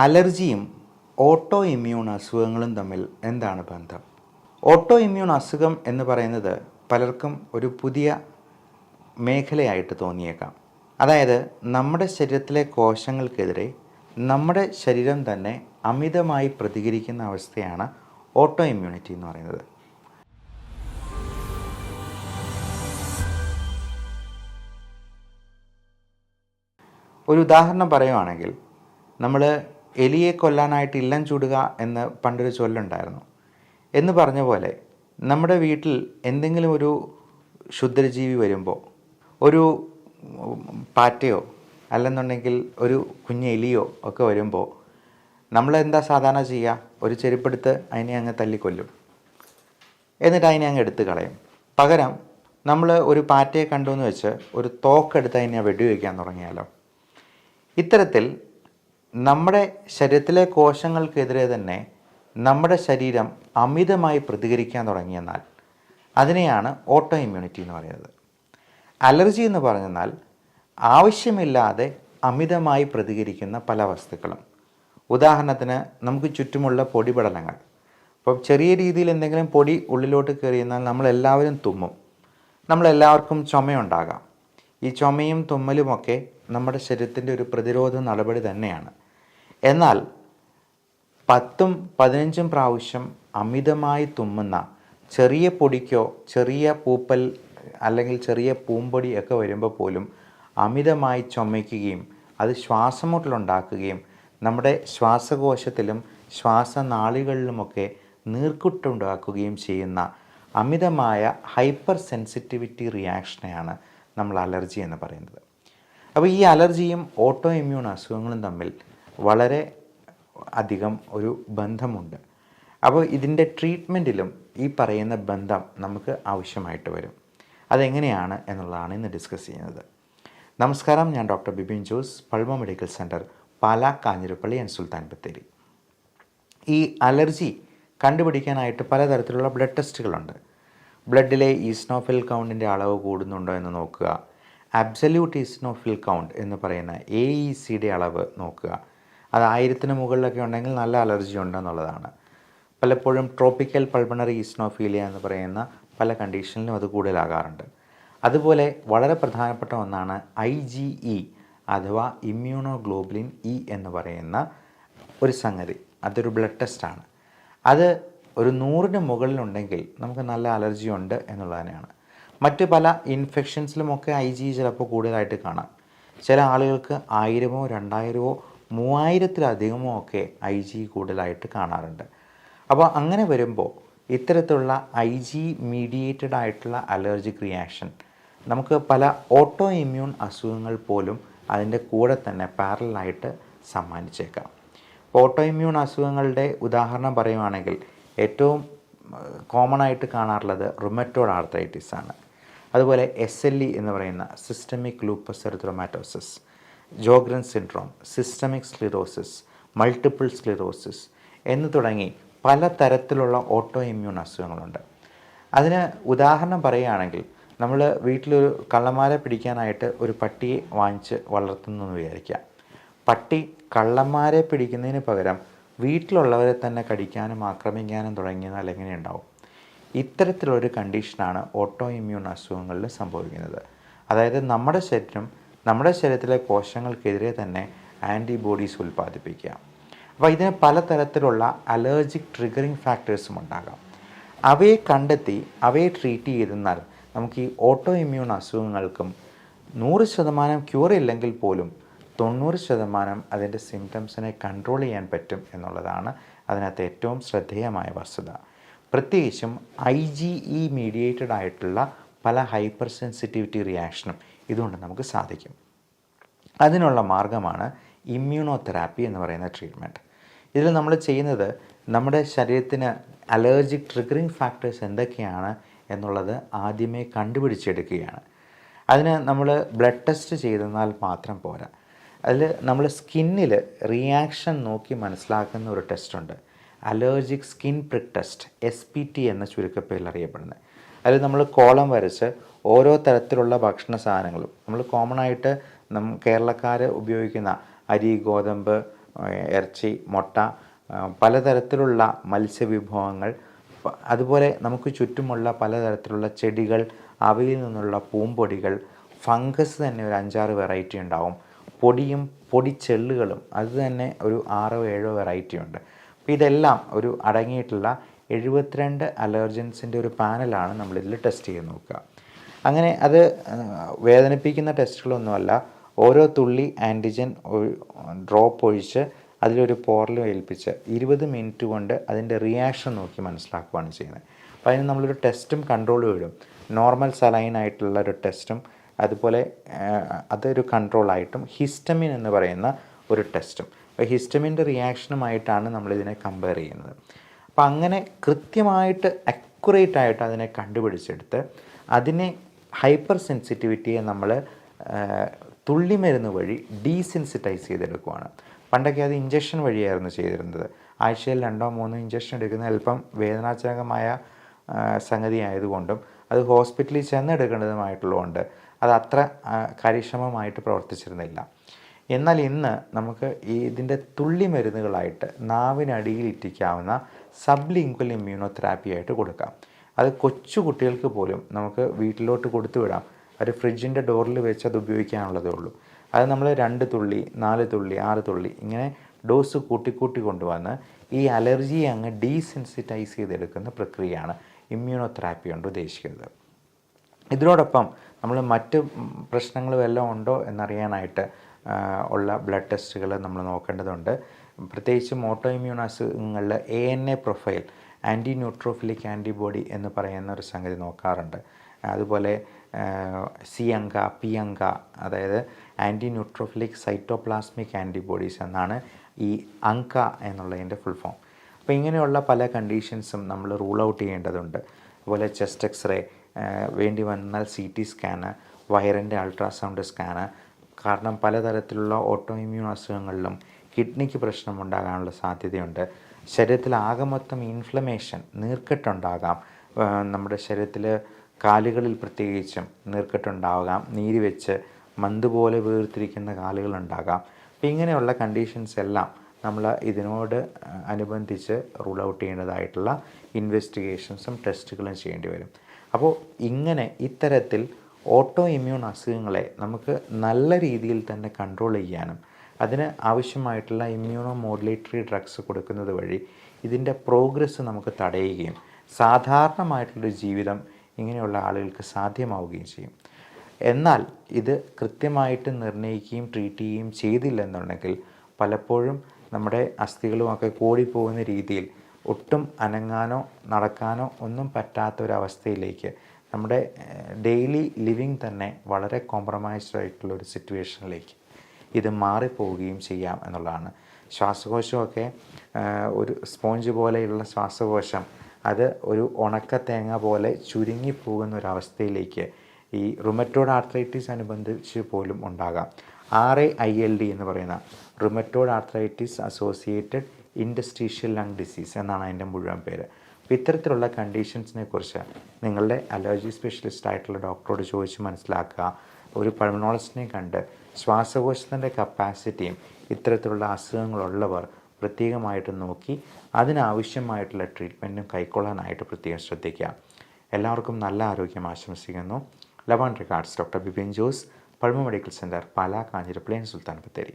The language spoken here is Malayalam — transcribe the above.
അലർജിയും ഓട്ടോ ഇമ്മ്യൂൺ അസുഖങ്ങളും തമ്മിൽ എന്താണ് ബന്ധം? ഓട്ടോ ഇമ്മ്യൂൺ അസുഖം എന്ന് പറയുന്നത് പലർക്കും ഒരു പുതിയ മേഖലയായിട്ട് തോന്നിയേക്കാം. അതായത് നമ്മുടെ ശരീരത്തിലെ കോശങ്ങൾക്കെതിരെ നമ്മുടെ ശരീരം തന്നെ അമിതമായി പ്രതികരിക്കുന്ന അവസ്ഥയാണ് ഓട്ടോ ഇമ്മ്യൂണിറ്റി എന്ന് പറയുന്നത്. ഒരു ഉദാഹരണം പറയുവാണെങ്കിൽ, നമ്മൾ എലിയെ കൊല്ലാനായിട്ട് ഇല്ലം ചൂടുക എന്ന് പണ്ടൊരു ചൊല്ലുണ്ടായിരുന്നു. എന്ന് പറഞ്ഞ പോലെ നമ്മുടെ വീട്ടിൽ എന്തെങ്കിലും ഒരു ക്ഷുദ്രജീവി വരുമ്പോൾ, ഒരു പാറ്റയോ അല്ലെന്നുണ്ടെങ്കിൽ ഒരു കുഞ്ഞ് എലിയോ ഒക്കെ വരുമ്പോൾ നമ്മളെന്താ സാധാരണ ചെയ്യുക? ഒരു ചെരുപ്പെടുത്ത് അതിനെ അങ്ങ് തല്ലിക്കൊല്ലും, എന്നിട്ട് അതിനെ അങ്ങ് എടുത്ത് കളയും. പകരം നമ്മൾ ഒരു പാറ്റയെ കണ്ടു എന്ന് വെച്ച് ഒരു തോക്കെടുത്ത് അതിനെ വെടിവെക്കാൻ തുടങ്ങിയാലോ? ഇത്തരത്തിൽ നമ്മുടെ ശരീരത്തിലെ കോശങ്ങൾക്കെതിരെ തന്നെ നമ്മുടെ ശരീരം അമിതമായി പ്രതികരിക്കാൻ തുടങ്ങിയെന്നാൽ അതിനെയാണ് ഓട്ടോ ഇമ്മ്യൂണിറ്റി എന്ന് പറയുന്നത്. അലർജി എന്ന് പറഞ്ഞാൽ ആവശ്യമില്ലാതെ അമിതമായി പ്രതികരിക്കുന്ന പല വസ്തുക്കളും. ഉദാഹരണത്തിന്, നമുക്ക് ചുറ്റുമുള്ള പൊടിപടലങ്ങൾ. ഇപ്പം ചെറിയ രീതിയിൽ എന്തെങ്കിലും പൊടി ഉള്ളിലോട്ട് കയറിയെന്നാൽ നമ്മളെല്ലാവരും തുമ്മും. നമ്മളെല്ലാവർക്കും ചുമയുണ്ടാകാം. ഈ ചുമയും തുമ്മലുമൊക്കെ നമ്മുടെ ശരീരത്തിൻ്റെ ഒരു പ്രതിരോധ നടപടി തന്നെയാണ്. എന്നാൽ 10-15 പ്രാവശ്യം അമിതമായി തുമ്മുന്ന ചെറിയ പൊടിക്കോ ചെറിയ പൂപ്പൽ അല്ലെങ്കിൽ ചെറിയ പൂമ്പൊടിയൊക്കെ വരുമ്പോൾ പോലും അമിതമായി ചുമയ്ക്കുകയും അത് ശ്വാസമുട്ടലുണ്ടാക്കുകയും നമ്മുടെ ശ്വാസകോശത്തിലും ശ്വാസനാളികളിലുമൊക്കെ നീർക്കുട്ടുണ്ടാക്കുകയും ചെയ്യുന്ന അമിതമായ ഹൈപ്പർ സെൻസിറ്റിവിറ്റി റിയാക്ഷനെയാണ് നമ്മൾ അലർജി എന്ന് പറയുന്നത്. അപ്പോൾ ഈ അലർജിയും ഓട്ടോ ഇമ്മ്യൂൺ അസുഖങ്ങളും തമ്മിൽ വളരെ അധികം ഒരു ബന്ധമുണ്ട്. അപ്പോൾ ഇതിൻ്റെ ട്രീറ്റ്മെൻറ്റിലും ഈ പറയുന്ന ബന്ധം നമുക്ക് ആവശ്യമായിട്ട് വരും. അതെങ്ങനെയാണ് എന്നുള്ളതാണ് ഇന്ന് ഡിസ്കസ് ചെയ്യുന്നത്. നമസ്കാരം, ഞാൻ doctor Bibin Jose, Pulma medical centre, Pala, Kanjirappally and Sultan Bathery. ഈ അലർജി കണ്ടുപിടിക്കാനായിട്ട് പലതരത്തിലുള്ള ബ്ലഡ് ടെസ്റ്റുകളുണ്ട്. ബ്ലഡിലെ ഈസ്നോഫിൽ കൗണ്ടിൻ്റെ അളവ് കൂടുന്നുണ്ടോ എന്ന് നോക്കുക, അബ്സല്യൂട്ട് ഈസ്നോഫിൽ കൗണ്ട് എന്ന് പറയുന്ന AECയുടെ അളവ് നോക്കുക. അത് 1000 മുകളിലൊക്കെ ഉണ്ടെങ്കിൽ നല്ല അലർജി ഉണ്ടെന്നുള്ളതാണ്. പലപ്പോഴും ട്രോപ്പിക്കൽ പൾമണറി ഈസ്നോഫീലിയ എന്ന് പറയുന്ന പല കണ്ടീഷനിലും അത് കൂടുതലാകാറുണ്ട്. അതുപോലെ വളരെ പ്രധാനപ്പെട്ട ഒന്നാണ് IgE അഥവാ ഇമ്മ്യൂണോഗ്ലോബുലിൻ E എന്ന് പറയുന്ന ഒരു സംഗതി. അതൊരു ബ്ലഡ് ടെസ്റ്റാണ്. അത് ഒരു 100ന് മുകളിലുണ്ടെങ്കിൽ നമുക്ക് നല്ല അലർജി ഉണ്ട് എന്നുള്ളത് തന്നെയാണ്. മറ്റ് പല ഇൻഫെക്ഷൻസിലുമൊക്കെ IgE ചിലപ്പോൾ കൂടുതലായിട്ട് കാണാം. ചില ആളുകൾക്ക് 1000-ഓ 2000-ഓ 3000-ത്തിലധികമോ ഒക്കെ IgE കൂടുതലായിട്ട് കാണാറുണ്ട്. അപ്പോൾ അങ്ങനെ വരുമ്പോൾ ഇത്തരത്തിലുള്ള IgE മീഡിയേറ്റഡ് ആയിട്ടുള്ള അലർജിക് റിയാക്ഷൻ നമുക്ക് പല ഓട്ടോ ഇമ്മ്യൂൺ അസുഖങ്ങൾ പോലും അതിൻ്റെ കൂടെ തന്നെ പാരലായിട്ട് സമ്മാനിച്ചേക്കാം. ഓട്ടോ ഇമ്മ്യൂൺ അസുഖങ്ങളുടെ ഉദാഹരണം പറയുവാണെങ്കിൽ ഏറ്റവും കോമൺ ആയിട്ട് കാണാറുള്ളത് റുമറ്റോയ്ഡ് ആർത്രൈറ്റിസ് ആണ്. അതുപോലെ SLE എന്ന് പറയുന്ന systemic lupus erythematosus, Sjogren syndrome, systemic sclerosis, multiple sclerosis എന്ന് തുടങ്ങി പല തരത്തിലുള്ള ഓട്ടോ ഇമ്മ്യൂൺ അസുഖങ്ങളുണ്ട്. അതിന് ഉദാഹരണം പറയുകയാണെങ്കിൽ, നമ്മൾ വീട്ടിലൊരു കള്ളന്മാരെ പിടിക്കാനായിട്ട് ഒരു പട്ടിയെ വാങ്ങിച്ച് വളർത്തുന്നു എന്ന് വിചാരിക്കുക. പട്ടി കള്ളന്മാരെ പിടിക്കുന്നതിന് പകരം വീട്ടിലുള്ളവരെ തന്നെ കടിക്കാനും ആക്രമിക്കാനും തുടങ്ങിയാൽ എങ്ങനെയുണ്ടാവും? ഇത്തരത്തിലൊരു കണ്ടീഷനാണ് ഓട്ടോ ഇമ്മ്യൂൺ അസുഖങ്ങളിൽ സംഭവിക്കുന്നത്. അതായത് നമ്മുടെ ശരീരത്തിലെ കോശങ്ങൾക്കെതിരെ തന്നെ ആൻറ്റിബോഡീസ് ഉൽപ്പാദിപ്പിക്കുക. അപ്പോൾ ഇതിന് പലതരത്തിലുള്ള അലർജിക് ട്രിഗറിങ് ഫാക്ടേഴ്സും ഉണ്ടാകാം. അവയെ കണ്ടെത്തി അവയെ ട്രീറ്റ് ചെയ്തെന്നാൽ നമുക്ക് ഈ ഓട്ടോ ഇമ്മ്യൂൺ അസുഖങ്ങൾക്കും 100% ക്യൂർ ഇല്ലെങ്കിൽ പോലും 90% അതിൻ്റെ സിംറ്റംസിനെ കൺട്രോൾ ചെയ്യാൻ പറ്റും എന്നുള്ളതാണ് അതിനകത്ത് ഏറ്റവും ശ്രദ്ധേയമായ വസ്തുത. പ്രത്യേകിച്ചും IgE മീഡിയേറ്റഡ് ആയിട്ടുള്ള പല ഹൈപ്പർ സെൻസിറ്റിവിറ്റി റിയാക്ഷനും ഇതുകൊണ്ട് നമുക്ക് സാധിക്കും. അതിനുള്ള മാർഗമാണ് ഇമ്മ്യൂണോതെറാപ്പി എന്ന് പറയുന്ന ട്രീറ്റ്മെൻറ്റ്. ഇതിൽ നമ്മൾ ചെയ്യുന്നത് നമ്മുടെ ശരീരത്തിന് അലർജിക് ട്രിഗറിങ് ഫാക്ടേഴ്സ് എന്തൊക്കെയാണ് എന്നുള്ളത് ആദ്യമേ കണ്ടുപിടിച്ചെടുക്കുകയാണ്. അതിന് നമ്മൾ ബ്ലഡ് ടെസ്റ്റ് ചെയ്തെന്നാൽ മാത്രം പോരാ. അതിൽ നമ്മൾ സ്കിന്നിൽ റിയാക്ഷൻ നോക്കി മനസ്സിലാക്കുന്ന ഒരു ടെസ്റ്റുണ്ട്, allergic skin prick test, SPT എന്ന ചുരുക്കപ്പേരിൽ അറിയപ്പെടുന്നത്. അതിൽ നമ്മൾ കോളം വരച്ച് ഓരോ തരത്തിലുള്ള ഭക്ഷണ സാധനങ്ങളും, നമ്മൾ കോമൺ ആയിട്ട് കേരളക്കാർ ഉപയോഗിക്കുന്ന അരി, ഗോതമ്പ്, ഇറച്ചി, മുട്ട, പലതരത്തിലുള്ള മത്സ്യവിഭവങ്ങൾ, അതുപോലെ നമുക്ക് ചുറ്റുമുള്ള പലതരത്തിലുള്ള ചെടികൾ, അവയിൽ നിന്നുള്ള പൂമ്പൊടികൾ, ഫംഗസ് തന്നെ ഒരു 5-6 വെറൈറ്റി ഉണ്ടാവും. പൊടിയും പൊടിച്ചെള്ളുകളും അത് തന്നെ ഒരു 6-7 വെറൈറ്റി ഉണ്ട്. അപ്പോൾ ഇതെല്ലാം ഒരു അടങ്ങിയിട്ടുള്ള 72 അലർജൻസിൻ്റെ ഒരു പാനലാണ് നമ്മളിതിൽ ടെസ്റ്റ് ചെയ്ത് നോക്കുക. അങ്ങനെ അത് വേദനിപ്പിക്കുന്ന ടെസ്റ്റുകളൊന്നുമല്ല. ഓരോ തുള്ളി ആൻറ്റിജൻ ഡ്രോപ്പ് ഒഴിച്ച് അതിലൊരു പോറൽ ഏൽപ്പിച്ച് 20 മിനിറ്റ് കൊണ്ട് അതിൻ്റെ റിയാക്ഷൻ നോക്കി മനസ്സിലാക്കുകയാണ് ചെയ്യുന്നത്. അപ്പോൾ അതിന് നമ്മളൊരു ടെസ്റ്റും കൺട്രോളും ഇടും. നോർമൽ സലൈനായിട്ടുള്ള ഒരു ടെസ്റ്റും അതുപോലെ അതൊരു കൺട്രോളായിട്ടും ഹിസ്റ്റമിൻ എന്ന് പറയുന്ന ഒരു ടെസ്റ്റും. അപ്പോൾ ഹിസ്റ്റമിൻ്റെ റിയാക്ഷനുമായിട്ടാണ് നമ്മളിതിനെ കമ്പയർ ചെയ്യുന്നത്. അപ്പോൾ അങ്ങനെ കൃത്യമായിട്ട് അക്യുറേറ്റായിട്ട് അതിനെ കണ്ടുപിടിച്ചെടുത്ത് അതിനെ ഹൈപ്പർ സെൻസിറ്റിവിറ്റിയെ നമ്മൾ തുള്ളിമരുന്ന് വഴി ഡീസെൻസിറ്റൈസ് ചെയ്തെടുക്കുകയാണ്. പണ്ടൊക്കെ അത് ഇഞ്ചക്ഷൻ വഴിയായിരുന്നു ചെയ്തിരുന്നത്. ആഴ്ചയിൽ 2-3 ഇഞ്ചക്ഷൻ എടുക്കുന്ന അല്പം വേദനാജനകമായ സംഗതി ആയതുകൊണ്ടും അത് ഹോസ്പിറ്റലിൽ ചെന്നെടുക്കേണ്ടതുമായിട്ടുള്ളതുകൊണ്ട് അത് അത്ര കാര്യക്ഷമമായിട്ട് പ്രവർത്തിച്ചിരുന്നില്ല. എന്നാൽ ഇന്ന് നമുക്ക് ഇതിൻ്റെ തുള്ളി മരുന്നുകളായിട്ട് നാവിനടിയിൽ ഇറ്റിക്കാവുന്ന സബ്ലിംഗ്വൽ ഇമ്മ്യൂണോതെറാപ്പി ആയിട്ട് കൊടുക്കാം. അത് കൊച്ചു കുട്ടികൾക്ക് പോലും നമുക്ക് വീട്ടിലോട്ട് കൊടുത്തു വിടാം. ഒരു ഫ്രിഡ്ജിൻ്റെ ഡോറിൽ വെച്ച് അത് ഉപയോഗിക്കാനുള്ളതേ ഉള്ളൂ. അത് നമ്മൾ 2 തുള്ളി, 4 തുള്ളി, 6 തുള്ളി ഇങ്ങനെ ഡോസ് കൂട്ടിക്കൂട്ടി കൊണ്ടുവന്ന് ഈ അലർജിയെ അങ്ങ് ഡീസെൻസിറ്റൈസ് ചെയ്തെടുക്കുന്ന പ്രക്രിയയാണ് ഇമ്മ്യൂണോതെറാപ്പി കൊണ്ട് ഉദ്ദേശിക്കുന്നത്. ഇതിനോടൊപ്പം നമ്മൾ മറ്റ് പ്രശ്നങ്ങൾ വല്ലതും ഉണ്ടോ എന്നറിയാനായിട്ട് ഉള്ള ബ്ലഡ് ടെസ്റ്റുകൾ നമ്മൾ നോക്കേണ്ടതുണ്ട്. പ്രത്യേകിച്ചും ഓട്ടോ ഇമ്മ്യൂൺ അസുഖങ്ങളിൽ ANA profile, anti neutrophilic antibody എന്ന് പറയുന്ന ഒരു സംഗതി നോക്കാറുണ്ട്. അതുപോലെ C-ANCA, P-ANCA, അതായത് ആൻറ്റി ന്യൂട്രോഫിലിക് സൈറ്റോപ്ലാസ്മിക് ആൻറ്റിബോഡീസ് എന്നാണ് ഈ അങ്ക എന്നുള്ളതിൻ്റെ ഫുൾ ഫോം. അപ്പോൾ ഇങ്ങനെയുള്ള പല കണ്ടീഷൻസും നമ്മൾ റൂൾ ഔട്ട് ചെയ്യേണ്ടതുണ്ട്. അതുപോലെ ചെസ്റ്റ് എക്സ്റേ, വേണ്ടി വന്നാൽ CT സ്കാന്, വയറിൻ്റെ അൾട്രാസൗണ്ട് സ്കാന്. കാരണം പലതരത്തിലുള്ള ഓട്ടോ ഇമ്മ്യൂൺ അസുഖങ്ങളിലും കിഡ്നിക്ക് പ്രശ്നമുണ്ടാകാനുള്ള സാധ്യതയുണ്ട്. ശരീരത്തിൽ ആകെ മൊത്തം ഇൻഫ്ലമേഷൻ, നീർക്കെട്ടുണ്ടാകാം. നമ്മുടെ ശരീരത്തിൽ കാലുകളിൽ പ്രത്യേകിച്ചും നീർക്കെട്ടുണ്ടാകാം. നീര് വെച്ച് മന്ത് പോലെ വീർത്തിരിക്കുന്ന കാലുകളുണ്ടാകാം. അപ്പോൾ ഇങ്ങനെയുള്ള കണ്ടീഷൻസ് എല്ലാം നമ്മൾ ഇതിനോട് അനുബന്ധിച്ച് റൂൾ ഔട്ട് ചെയ്യേണ്ടതായിട്ടുള്ള ഇൻവെസ്റ്റിഗേഷൻസും ടെസ്റ്റുകളും ചെയ്യേണ്ടി വരും. അപ്പോൾ ഇത്തരത്തിൽ ഓട്ടോ ഇമ്മ്യൂൺ അസുഖങ്ങളെ നമുക്ക് നല്ല രീതിയിൽ തന്നെ കൺട്രോൾ ചെയ്യാനും അതിന് ആവശ്യമായിട്ടുള്ള ഇമ്മ്യൂണോ മോഡുലേറ്ററി ഡ്രഗ്സ് കൊടുക്കുന്നത് വഴി ഇതിൻ്റെ പ്രോഗ്രസ് നമുക്ക് തടയുകയും സാധാരണമായിട്ടുള്ളൊരു ജീവിതം ഇങ്ങനെയുള്ള ആളുകൾക്ക് സാധ്യമാവുകയും ചെയ്യും. എന്നാൽ ഇത് കൃത്യമായിട്ട് നിർണ്ണയിക്കുകയും ട്രീറ്റ് ചെയ്യുകയും ചെയ്തില്ലെന്നുണ്ടെങ്കിൽ പലപ്പോഴും നമ്മുടെ അസ്ഥികളുമൊക്കെ കൂടിപ്പോകുന്ന രീതിയിൽ ഒട്ടും അനങ്ങാനോ നടക്കാനോ ഒന്നും പറ്റാത്തൊരവസ്ഥയിലേക്ക് നമ്മുടെ ഡെയിലി ലിവിങ് തന്നെ വളരെ കോംപ്രമൈസ്ഡ് ആയിട്ടുള്ളൊരു സിറ്റുവേഷനിലേക്ക് ഇത് മാറിപ്പോവുകയും ചെയ്യാം എന്നുള്ളതാണ്. ശ്വാസകോശമൊക്കെ ഒരു സ്പോഞ്ച് പോലെയുള്ള ശ്വാസകോശം അത് ഒരു ഉണക്ക തേങ്ങ പോലെ ചുരുങ്ങിപ്പോകുന്ന ഒരവസ്ഥയിലേക്ക് ഈ റുമറ്റോയ്ഡ് ആർത്രൈറ്റിസ് അനുബന്ധിച്ച് പോലും ഉണ്ടാകാം. RAILD എന്ന് പറയുന്ന rheumatoid arthritis associated ഇൻഡസ്ട്രീഷ്യൽ lung disease എന്നാണ് അതിൻ്റെ മുഴുവൻ പേര്. അപ്പോൾ ഇത്തരത്തിലുള്ള കണ്ടീഷൻസിനെ കുറിച്ച് നിങ്ങളുടെ അലർജി സ്പെഷ്യലിസ്റ്റ് ആയിട്ടുള്ള ഡോക്ടറോട് ചോദിച്ച് മനസ്സിലാക്കുക. ഒരു പൾമണോളജിസ്റ്റിനെ കണ്ട് ശ്വാസകോശത്തിൻ്റെ കപ്പാസിറ്റിയും ഇത്തരത്തിലുള്ള അസുഖങ്ങളുള്ളവർ പ്രത്യേകമായിട്ട് നോക്കി അതിനാവശ്യമായിട്ടുള്ള ട്രീറ്റ്മെൻറ്റും കൈക്കൊള്ളാനായിട്ട് പ്രത്യേകം ശ്രദ്ധിക്കുക. എല്ലാവർക്കും നല്ല ആരോഗ്യം ആശംസിക്കുന്നു. Love and regards, doctor Bipin Jose, Pulma medical centre, Pala, Kanjirappally, Sultan Bathery.